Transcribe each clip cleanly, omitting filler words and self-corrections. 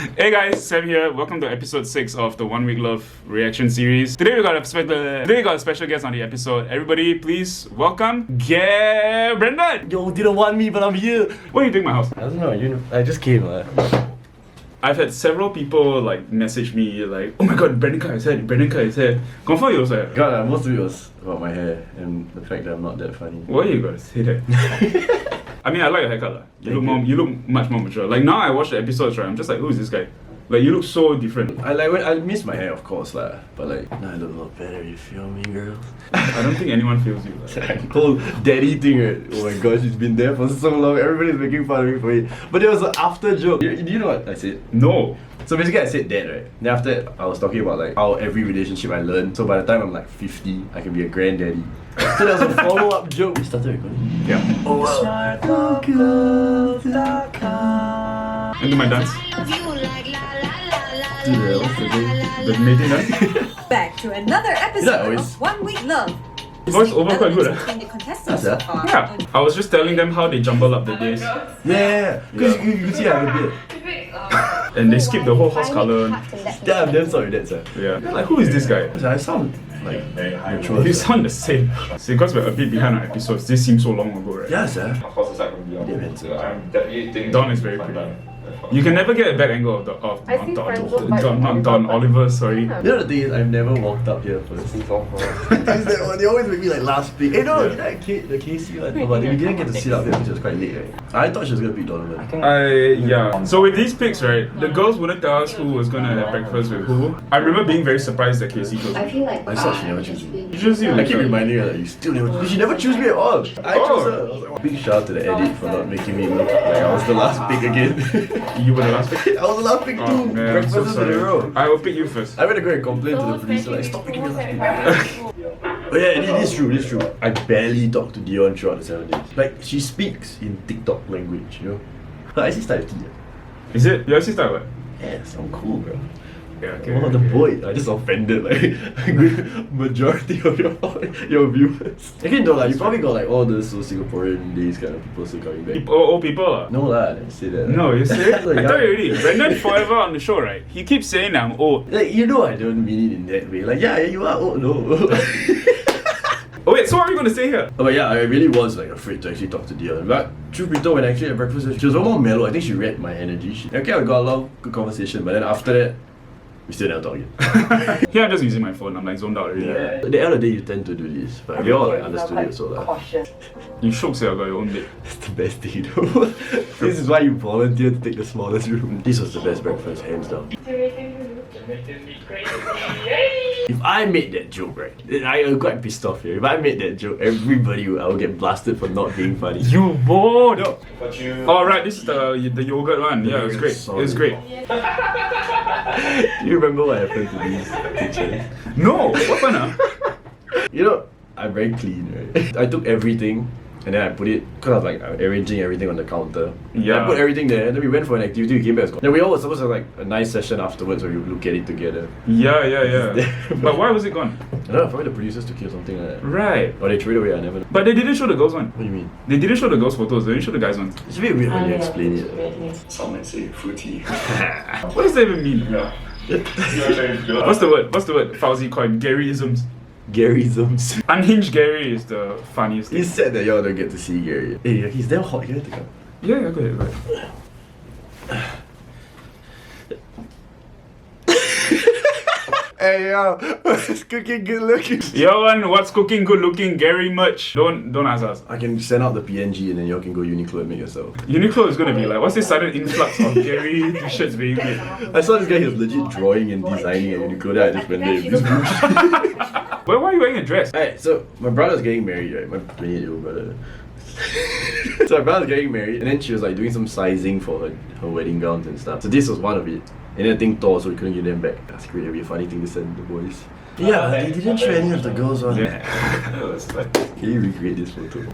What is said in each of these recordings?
Hey guys, Sam here. Welcome to episode 6 of the 1 Week Love reaction series. Today we got a special guest on the episode. Everybody, please welcome Brendan. Yo, didn't want me, but I'm here. What are you doing in my house? I don't know, I just came. I've had several people message me like, oh my god, Brendan cut his hair, Brendan cut his hair. Confirm you was like, God, most of it was about my hair and the fact that I'm not that funny. why you gotta say that? I mean, I like your haircut lah. You look much more mature. Like now I watch the episodes, right? I'm just like, who is this guy? Like you look so different. I miss my hair, of course lah. But now I look a lot better. You feel me, girls? I don't think anyone feels you. Like, whole daddy thing, right? Oh my gosh, it's been there for so long. Everybody's making fun of me for it. But there was an after joke. Do you know what I said? No. So basically I said that, right? Then after that, I was talking about how every relationship I learned. So by the time I'm 50, I can be a granddaddy. So there was a follow-up joke. We started recording. Yeah. Oh wow. Into my dance. Dude, what's the name? The mating dance. Back to another episode of 1 Week Love. Voice over quite good. Between the contestants That's so far. Yeah. I was just telling them how they jumble up the days. Yeah, because you can see I have a beard. And they skip the whole horse color. Yeah, I'm damn sorry, that's Yeah. Like, who is this guy? I sound mature. You sound the same. See, because we're a bit behind on episodes, this seems so long ago, right? Yeah, sir. Of course, aside from Dion, Damn handsome. I'm definitely thinking Don is very pretty. You can never get a back angle of Don Oliver, sorry. You know the thing is, I've never walked up here first. They always make me last pick. Hey, no, did I the KC one? But we didn't get to sit up here because it was quite late, right? I thought she was gonna pick Donovan. Yeah. So with these picks, right, the girls wouldn't tell us who was gonna have breakfast with who. I remember being very surprised that Casey chose me. I thought she never chose me. You chose you. I keep reminding her that you still never. She never chose me at all. I chose her. I was like, big shout out to the edit for not making me look like I was the last pick again. You were the last pick? I was the last pick Oh too. man, I'm so Breakfasts in a sorry. row. I will pick you first. I went to go and complain to the producer, stop picking me last pick. Oh yeah, this is true. I barely talked to Dion throughout the 7 days. She speaks in TikTok language, you know. Her IC style is Is it? Your sister what? yes, I'm cool, bro. Yeah, okay. Oh, the boy, I just offended a good majority of your viewers. Again though, you probably got all the Singaporean days kind of people still coming back. Old people? No lah, I didn't say that. No, you say? I Like, tell you already. Brendan forever on the show, right? He keeps saying I'm old. you know I don't mean it in that way. Yeah, you are old, no. Oh wait, so what are we gonna say here? Oh, but yeah, I really was afraid to actually talk to Dion. But truth be told, when I actually had breakfast, she was a lot more mellow. I think she read my energy. Okay, I got a lot of good conversation, but then after that, we still never talk again. Here I'm just using my phone. I'm zoned out already. Yeah. At the end of the day, you tend to do this, but we all understood it so lah. You shook say I got your own bed. It's the best thing, though. This is why you volunteer to take the smallest room. This was the best breakfast, hands down. If I made that joke, right, I'm quite pissed off here. If I made that joke, I will get blasted for not being funny. You won't! No. But you. Oh right, this is the yogurt one. Yeah, it was great. It was great. Do you remember what happened to these pictures? No! What happened? You know, I'm very clean, right? I took everything and then I put it, because I was arranging everything on the counter. Yeah. I put everything there and then we went for an activity, we came back. Then we all were supposed to have a nice session afterwards where we look at it together. Yeah. But why was it gone? I don't know, probably the producers took it or something like that. Right. Or they threw it away, I never know. But they didn't show the girls one. What do you mean? They didn't show the girls' photos, they didn't show the guys' ones. It's a bit weird when you explain it. Some might say fruity. What does that even mean? Yeah. What's the word? Fauzi coin. Garyisms. Garyisms. Unhinged Gary is the funniest thing. It's sad that y'all don't get to see Gary. Hey, he's damn hot, you have to come. Yeah, go ahead. Hey yo, what's cooking good looking? Yo, one, what's cooking good looking? Gary merch. Don't ask us. I can send out the PNG and then y'all can go Uniqlo and make yourself. Uniqlo is gonna be like, what's this sudden influx of Gary t-shirts being made? I saw this guy, he was legit drawing and designing at Uniqlo, then I just went there with this bullshit. Why are you wearing a dress? Alright, so my brother's getting married, right? My 28-year-old brother. So my brother's getting married and then she was doing some sizing for her wedding gowns and stuff. So this was one of it. And then the thing tore, so we couldn't get them back. That's great, it'd be a funny thing to send the boys. Yeah, they didn't show any of the girls on. Yeah. Can you recreate this photo?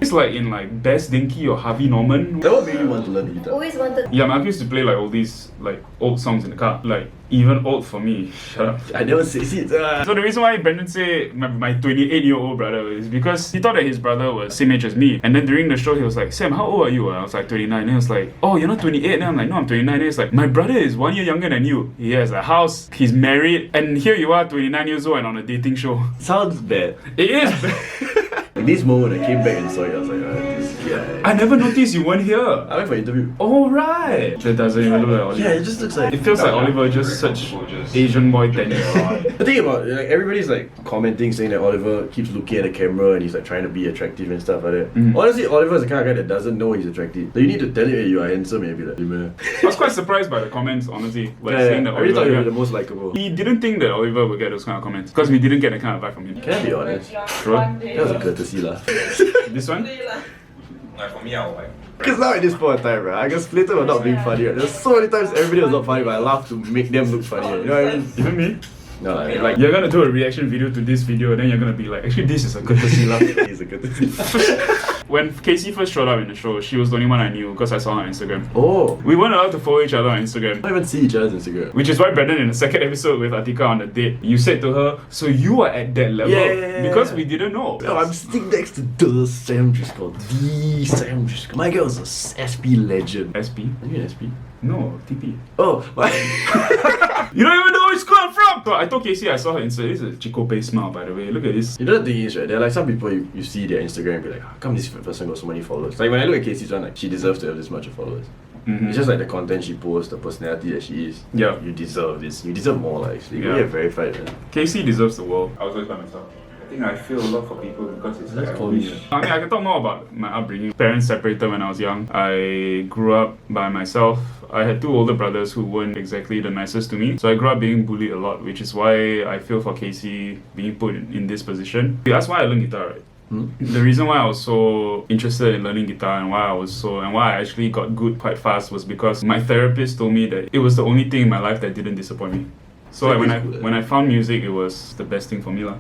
It's like in like Best Dinky or Harvey Norman. That what made you want to learn guitar? Always wanted. Yeah, my uncle used to play like all these like old songs in the car. Like even old for me. Shut up. I never say it. So the reason why Brendan said my 28-year-old brother is because he thought that his brother was same age as me. And then during the show he was like, Sam, how old are you? And I was like 29. And he was like, oh, you're not 28? And I'm like, no, I'm 29. And he's like, my brother is 1 year younger than you. He has a house, he's married, and here you are 29 years old and on a dating show. Sounds bad. It is bad. Like this moment I came back and saw it, I was like, this guy. I never noticed you weren't here. I went for an interview. Oh right. That doesn't even look like Oliver. Yeah, it just looks like. It feels like Oliver just such Asian boy tennis. The thing about like everybody's like commenting saying that Oliver keeps looking at the camera and he's like trying to be attractive and stuff like that. Honestly, Oliver's the kind of guy that doesn't know he's attractive. So you need to tell him, hey, you are handsome, and he'll be like, I was quite surprised by the comments, honestly. Like saying that I really thought you were Oliver. the most likable. He didn't think that Oliver would get those kind of comments because we didn't get that kind of vibe from him. Can I be honest? Sure. That was a courtesy laugh. This one? Like for me, I was like, Because now at this point in time, right, I got split up not being funny. Right? There's so many times everybody was not funny, but I laughed to make them look funnier. You know what I mean? Even me? No, Like you're gonna do a reaction video to this video and then you're gonna be like, actually this is a courtesy laugh. he's a courtesy laugh. When Casey first showed up in the show, she was the only one I knew because I saw her on Instagram. Oh, We weren't allowed to follow each other on we Instagram. don't even see each other's Instagram. Which is why Brendan in the second episode with Atika on the date, you said to her, so you are at that level Yeah. because we didn't know. No, I'm sitting next to the Sam Driscoll. The Sam Driscoll. My girl was a SP legend. SP? Are you an SP? No, TP. Oh, my. You don't even know which school I'm from! So I told Casey I saw her Insta. This is a Chico Pay smile, by the way. Look at this. You know the thing is, right? There are like some people you see their Instagram and be like, how come this person got so many followers? Like when I look at Casey's one, like she deserves to have this much of followers. Mhm. It's just like the content she posts, the personality that she is. Yeah. You deserve this. You deserve more, like actually. Yeah. You get verified, man. Casey deserves the world. I was always by myself. I think I feel a lot for people because it's Let's like I call wish. me. I mean, I can talk more about my upbringing. Parents separated when I was young. I grew up by myself. I had two older brothers who weren't exactly the nicest to me. So I grew up being bullied a lot, which is why I feel for Casey being put in this position. That's why I learned guitar, right? The reason why I was so interested in learning guitar and why I actually got good quite fast was because my therapist told me that it was the only thing in my life that didn't disappoint me. So like, when I found music, it was the best thing for me, lah.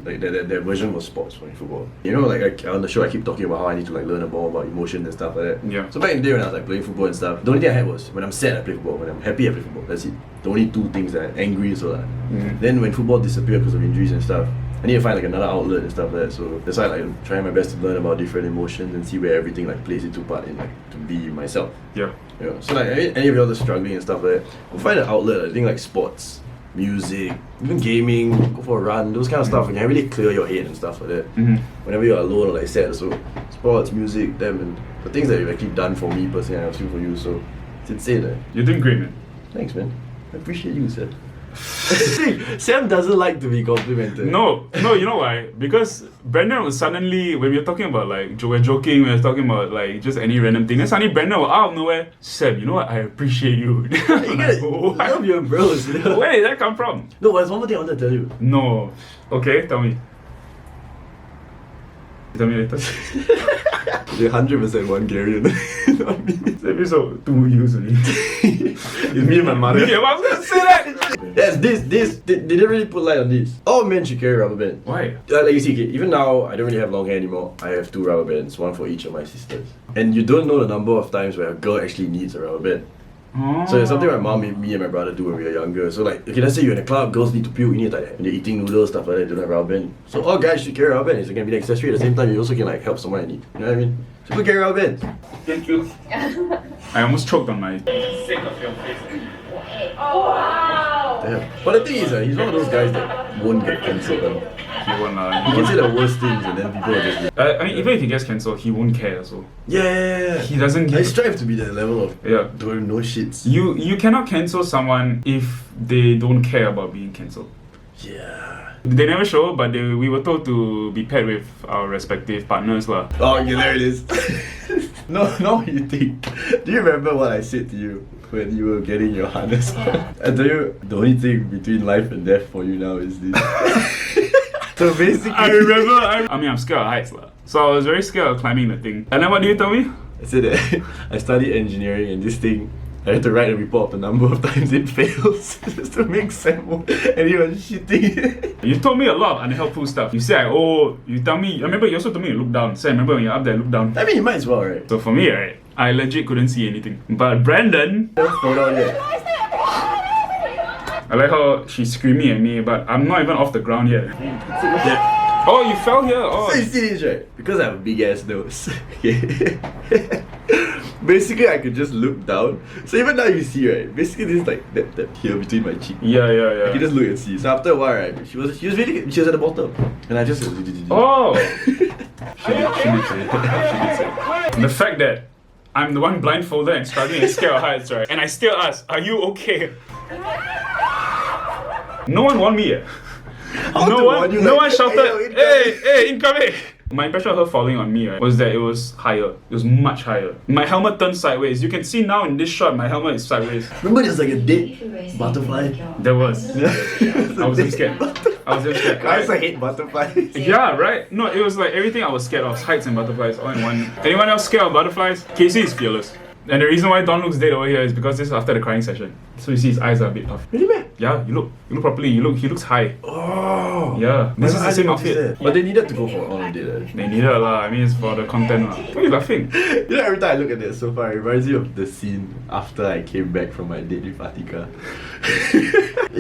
Like that version was sports for me, football. You know, like on the show I keep talking about how I need to like learn more about emotion and stuff like that. Yeah. So back in the day when I was like playing football and stuff, the only thing I had was when I'm sad I play football, when I'm happy I play football. That's it. The only two things that I'm angry so like. Then when football disappeared because of injuries and stuff, I need to find like another outlet and stuff like that. So that's why I like trying my best to learn about different emotions and see where everything like plays into part in like to be myself. Yeah. You know, so like any of you all struggling and stuff like that, we'll find an outlet. I think like sports, music, even gaming, go for a run, those kind of stuff. You can really clear your head and stuff like that. Whenever you're alone or like sad, so sports, music, them, and the things that you've actually done for me personally, I've seen for you. So it's insane. Eh? You're doing great, man. Thanks, man. I appreciate you, Sam. Sam doesn't like to be complimented. No, you know why? Because Brendan was suddenly, when we were talking about like, we're joking, we were talking about like just any random thing, then suddenly Brendan was out of nowhere, Sam, you know what? I appreciate you. You gotta love your bros. You know? Where did that come from? No, there's one more thing I wanted to tell you. No. Okay, tell me. Tell me later. You're 100% Hungarian. Not me. This episode 2 usually. It's me and my mother. Yeah, I was gonna say that! Yes, they didn't really put light on this. All men should carry rubber bands. Why? Like you see, okay, even now, I don't really have long hair anymore. I have 2 rubber bands, one for each of my sisters. And you don't know the number of times where a girl actually needs a rubber band. Oh. So it's something my mom made me and my brother do when we were younger. So like, okay, let's say you're in a club, girls need to puke, you need to like, when they're eating noodles, stuff like that, they don't have rubber band. So all guys should carry rubber bands. It can be an accessory at the same time, you also can like help someone in need. You know what I mean? So go carry rubber bands. Thank you. I almost choked on my... Sick of your face. Damn. But the thing is, he's one of those guys that won't get cancelled. He won't, He can say the worst things and then people will just be, I mean, even if he gets cancelled, he won't care also. yeah. He doesn't I give... strive to be that level of Yeah. doing no shits. You cannot cancel someone if they don't care about being cancelled. Yeah. They never show, but we were told to be paired with our respective partners lah. Oh, yeah, there it is. No, you think. Do you remember what I said to you when you were getting your harness on? I tell you, the only thing between life and death for you now is this. So basically, I remember. I mean, I'm scared of heights lah. So I was very scared of climbing the thing. And then what did you tell me? I said that I studied engineering and this thing I had to write a report of the number of times it fails just to make Sam and he was shitting. You told me a lot of unhelpful stuff. You said, oh, you tell me. I remember you also told me to look down. So I remember when you're up there, look down. I mean, you might as well, right? So for me, right, I legit couldn't see anything. But Brandon, Don't fall down yet. I like how she's screaming at me, but I'm not even off the ground yet. Yeah. Oh, you fell here. Oh, So you see this, right? Because I have a big ass nose. Okay. Basically, I could just look down. So even now you see, right? Basically, this is like that here between my cheek. yeah. I can just look and see. So after a while, right, she was at the bottom, and I just. Oh. She did say it. The fact that I'm the one blindfolded and struggling and scared of heights, right? And I still ask, are you okay? No one warned me yet. No one shouted, hey, incoming! My impression of her falling on me, right, was that it was higher. It was much higher. My helmet turned sideways. You can see now in this shot, my helmet is sideways. Remember, there's like a dead butterfly. There was. I was just scared. I was just scared. I hate butterflies. Yeah, right? No, it was like everything I was scared of. Heights and butterflies all in one. Anyone else scared of butterflies? Casey is fearless. And the reason why Don looks dead over here is because this is after the crying session. So you see his eyes are a bit off. Really, man? Yeah, you look properly. He looks high. Oh. Yeah, this is the same outfit. But they needed to go for on a date. They needed lah. I mean, it's for the content lah. Why are you laughing? You know, every time I look at that so far, it reminds me of the scene after I came back from my date with Atika.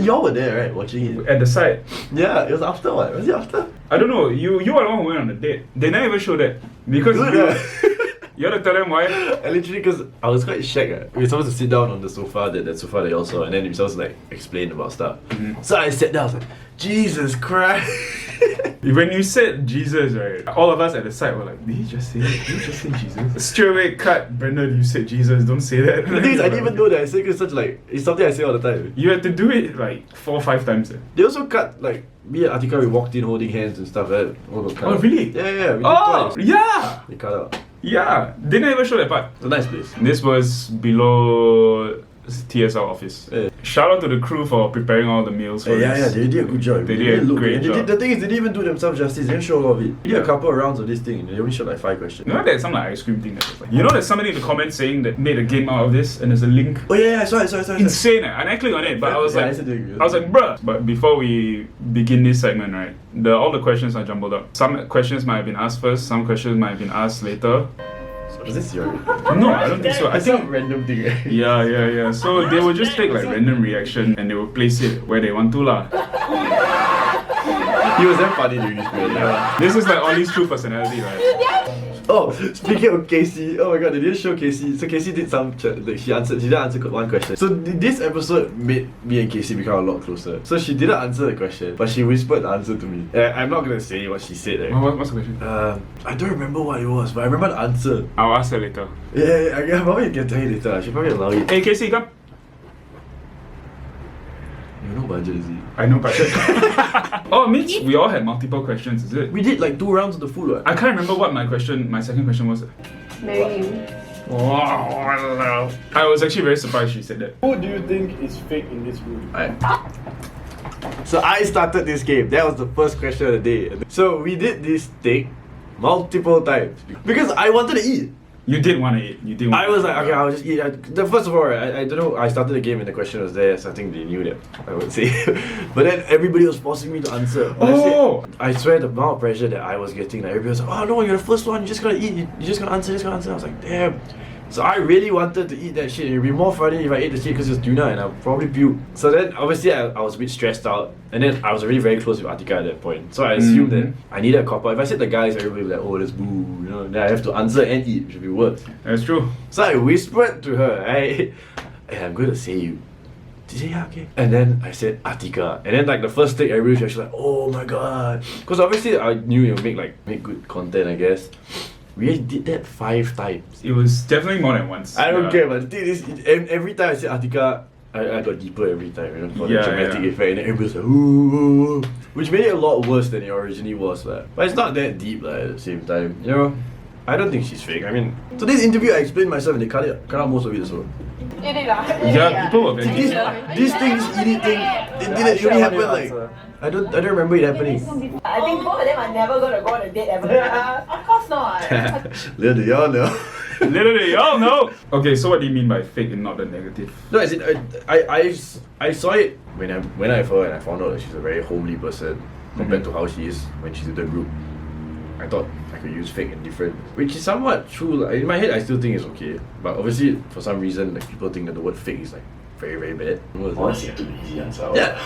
Y'all were there, right? Watching it. At the side. Yeah, it was after what? Was it after? I don't know. You were the one who went on the date. They never even showed that because Good, you, right? you had to tell them why. I literally, because I was quite shagged. We were supposed to sit down on the sofa, that sofa that you all saw, and then he was supposed to like explain about stuff. So I sat down, I was like, Jesus Christ. When you said Jesus, right, all of us at the side were like, did he just say Jesus? Straight away cut, Brendan, you said Jesus, don't say that. The thing is, I didn't even know that I said it, such like, it's something I say all the time. You had to do it like 4 or 5 times. They also cut, like, me and Atika, we walked in holding hands and stuff, right? All got cut Oh, out. really? Yeah, we did Oh, twice. yeah! They cut out. Yeah, they never show that part. It's a nice place. This was below TSL office. Yeah. Shout out to the crew for preparing all the meals for this. They did a good job. They did a great and job. The thing is, they didn't even do themselves justice. They didn't show a lot of it. They did a couple of rounds of this thing, and they only showed like 5 questions. You know there's some like ice cream thing that was like, you know there's somebody in the comments saying that made a game out of this and there's a link. Oh yeah, I saw it. Insane, and I clicked on it, but I was Yeah, like, I said it. I was like, bruh. But before we begin this segment, right, all the questions are jumbled up. Some questions might have been asked first, some questions might have been asked later. Is this your? No, I don't think so. I It's think some random thing, right? yeah. So they will just take like random reaction and they will place it where they want to lah. He was that funny during this period. Yeah. This is like Ollie's true personality, right? Oh, speaking of Casey, oh my god, they didn't show Casey. So Casey did some like she didn't answer one question. So this episode made me and Casey become a lot closer. So she didn't answer the question, but she whispered the answer to me. I'm not gonna say what she said. Right? What's the question? I don't remember what it was, but I remember the answer. I'll ask her later. Yeah, I probably can tell you later. I should probably allow it. Hey Casey, come. You know budget, is it? I know, but oh, it means we all had multiple questions, is it? We did like 2 rounds of the food, right? I can't remember what my second question was. Marry you. Wow. I was actually very surprised she said that. Who do you think is fake in this room? So I started this game. That was the first question of the day. So we did this thing multiple times because I wanted to eat. You did want to eat. You did want I was like, okay, I'll just eat. First of all, right, I don't know. I started the game and the question was there, so I think they knew that I would say. But then everybody was forcing me to answer. But Oh! I swear the amount of pressure that I was getting, like everybody was like, oh no, you're the first one. You just gotta eat. You just gotta answer. I was like, damn. So I really wanted to eat that shit. It'd be more funny if I ate the shit because it's tuna and I'll probably puke. So then obviously I was a bit stressed out. And then I was already very close with Atika at that point. So I assumed that I needed a cop-out. If I said the guys, everybody would be like, oh, that's boo. You know, then I have to answer and eat, which would be worse. That's true. So I whispered to her, hey, I'm going to say you. She said, yeah, okay. And then I said, Atika. And then like the first take, everybody was actually like, oh my god. Because obviously I knew it would make good content, I guess. We did that 5 times. It was definitely more than once. I don't care, but the thing is, every time I said Atika, I got deeper every time, you know, for the dramatic effect, and then everybody was like, ooh, which made it a lot worse than it originally was, but it's not that deep at the same time, you know. I don't think she's fake. I mean, so this interview I explained myself and they cut out most of it as well. Yeah, people were very These things, eating thing, it only happened like I don't remember it happening. I think both of them are never gonna go on a date ever. Of course not. Little do y'all know. Literally, oh no. Okay, so what do you mean by fake and not the negative? No, as in, I saw it when I went out with her and I found out that she's a very homely person compared to how she is when she's in the group. I thought I could use fake and different, which is somewhat true. Like, in my head, I still think it's okay, but obviously, for some reason, like people think that the word fake is like very, very bad. Honestly, too easy answer. Yeah,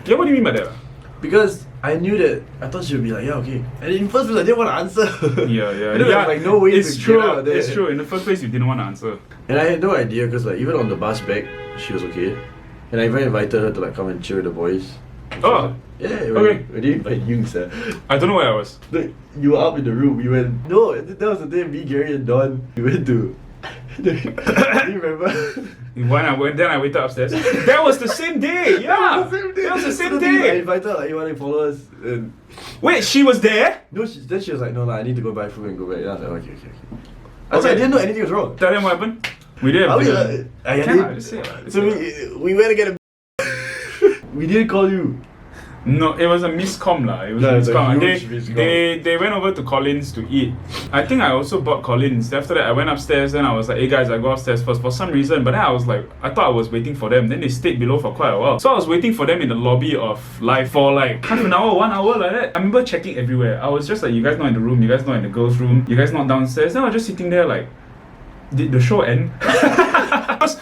Yeah, what do you mean by that? because I knew that I thought she would be like, yeah, okay, and in first place I didn't want to answer. Yeah. I didn't have, like, no way it's to true. get out of there. It's true. In the first place, you didn't want to answer. And I had no idea because like even on the bus back, she was okay, and I even invited her to like come and chill with the boys. Oh, Yeah, Okay. We didn't invite you, sir. I don't know where I was. Look, you were up in the room. We went. No, that was the day me, Gary, and Don. We went to. Do you remember? When I went, then I waited upstairs. That was the same day. Yeah, that was the same So I day. invited her, like, you want to follow us? And Wait, she was there. no, then she was like, no, I need to go buy food and go back. And I was like, okay. I was like, I didn't know anything was wrong. Tell them what happened. We didn't. Are we, Can I didn't- just say it? So we went to get a. We didn't call you. No, it was a miscomm lah. It was No, a it's a miscomm. huge miscomm. They went over to Collins to eat. I think I also bought Collins. After that, I went upstairs. Then I was like, "Hey guys, I go upstairs first for some reason." But then I was like, I thought I was waiting for them. Then they stayed below for quite a while. So I was waiting for them in the lobby of Live for like half an hour, 1 hour like that. I remember checking everywhere. I was just like, "You guys not in the room. You guys not in the girls' room. You guys not downstairs." Then I was just sitting there like, did the show end?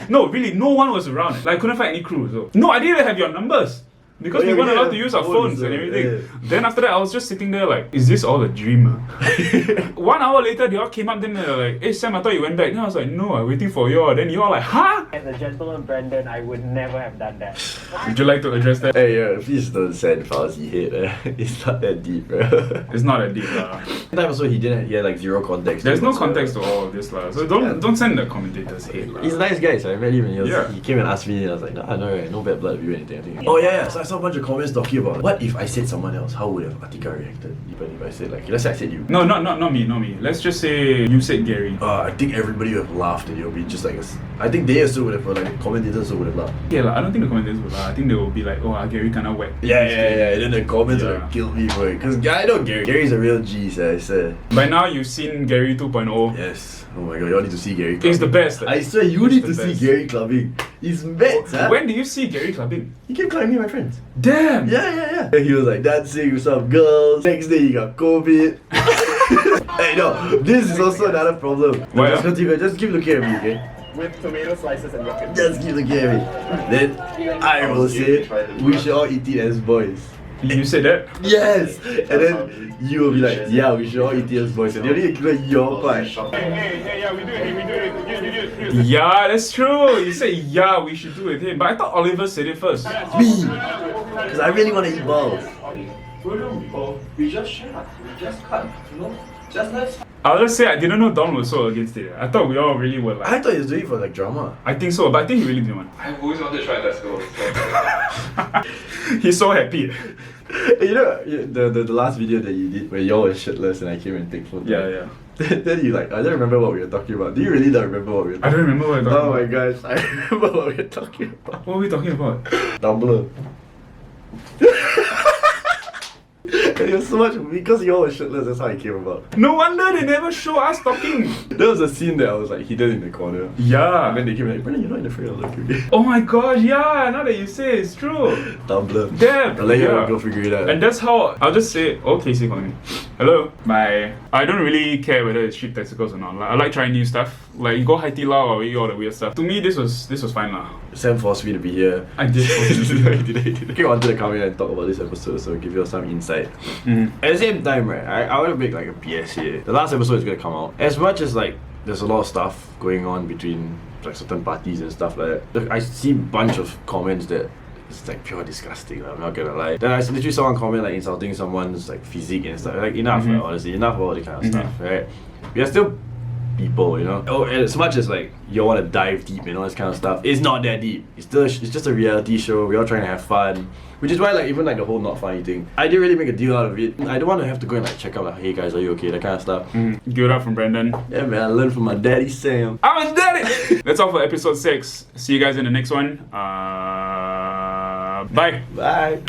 No, really, no one was around. Like, I couldn't find any crew. So. No, I didn't even have your numbers. Because Oh, yeah, we weren't we allowed to didn't use have our phones, phones and so, everything. yeah. Then after that, I was just sitting there like, is this all a dream? 1 hour later, they all came up. Then they were like, "Hey Sam, I thought you went back." Then I was like, "No, I'm waiting for you all." Then you all like, "Huh?" As a gentleman, Brandon, I would never have done that. Would you like to address that? Hey, please don't send Fauzi hate. It's not that deep, bro. It's not a deep lah. That also he had like zero context. There's no whatsoever. context to all of this lah. So don't send the commentators hate lah. He's a nice guy, so I met him and Yeah. he came and asked me and I was like, no, no bad blood with you or anything. I think. Oh yeah. So I saw a bunch of comments talking about what if I said someone else, how would have Atika reacted? Even if I said like, let's say I said you. No, not me. Let's just say you said Gary. I think everybody would have laughed and it would be just like I think they also would have, like the commentators also would have laughed. Yeah, like, I don't think the commentators will laugh. I think they will be like, "Oh, Gary kinda whack." Yeah. And then the comments would Yeah. have killed me for it. Because I know Gary. Gary's a real G, so I said. By now you've seen Gary 2.0. Yes. Oh my god, y'all need to see Gary. He's the clubbing. best. I swear you He's need the to see best. Gary clubbing. He's mad, huh? When do you see Gary clubbing? He came climbing with my friends. Damn. Yeah. And he was like dancing with some girls. Next day he got COVID. Hey, no, this is also another problem. Why, Just continue, just keep looking at me, okay? With tomato slices and rocket. Just keep looking at me. Then I will say we should all eat it as boys. You said that? Yes! And then you will be like, yeah, we should all eat it as boys. And you only include your part. Yeah, we do it. Yeah, that's true. You said yeah, we should do it. Hey, but I thought Oliver said it first. Me! Because I really want to eat balls. We just share. We just cut. You know? Just let's. I'll just say I didn't know Don was so against it. I thought we all really were like. I thought he was doing it for like drama. I think so, but I think he really didn't want. I've always wanted to try Let's Go. He's so happy. You know the last video that you did where y'all were shirtless and I came and take photos. Yeah. Then you like, I don't remember what we were talking about. Do you really don't remember what we were I talking don't remember what I about? talking Oh about. my gosh, I remember what we were talking about. What were we talking about? Tumblr. And it was so much because y'all were shirtless, that's how it came about. No wonder they never show us talking. There was a scene that I was like hidden in the corner. And Yeah. then they came like, Brendan, you're not in the frame of the look. Oh my gosh, yeah, now that you say it's true. Tumblr. Damn. I'll let you Yeah. go figure it out. And that's how I'll just say, oh, Casey calling me. Hello. Bye. I don't really care whether it's sheep testicles or not. Like, I like trying new stuff. Like you go Hai Di Lao or eat all the weird stuff. To me, this was fine lah. Sam forced me to be here. I did. He did. I wanted to come here and talk about this episode, so give you some insight. At the same time, right, I want to make like a PS here. The last episode is gonna come out. As much as like there's a lot of stuff going on between like certain parties and stuff like that, I see a bunch of comments that it's like pure disgusting. I'm not gonna lie. Then I literally saw one comment like insulting someone's like physique and stuff. Like enough, right, honestly, enough of all the kind of stuff, right? We are still people, you know. Oh, and as much as like you want to dive deep and all this kind of stuff, it's not that deep. It's just a reality show. We're all trying to have fun, which is why like even like the whole not funny thing, I didn't really make a deal out of it. I don't want to have to go and like check out like, hey guys, are you okay? That kind of stuff. Give it up from Brandon. Yeah, man, I learned from my daddy Sam. I'm a daddy. That's all for episode 6. See you guys in the next one. Bye. Bye.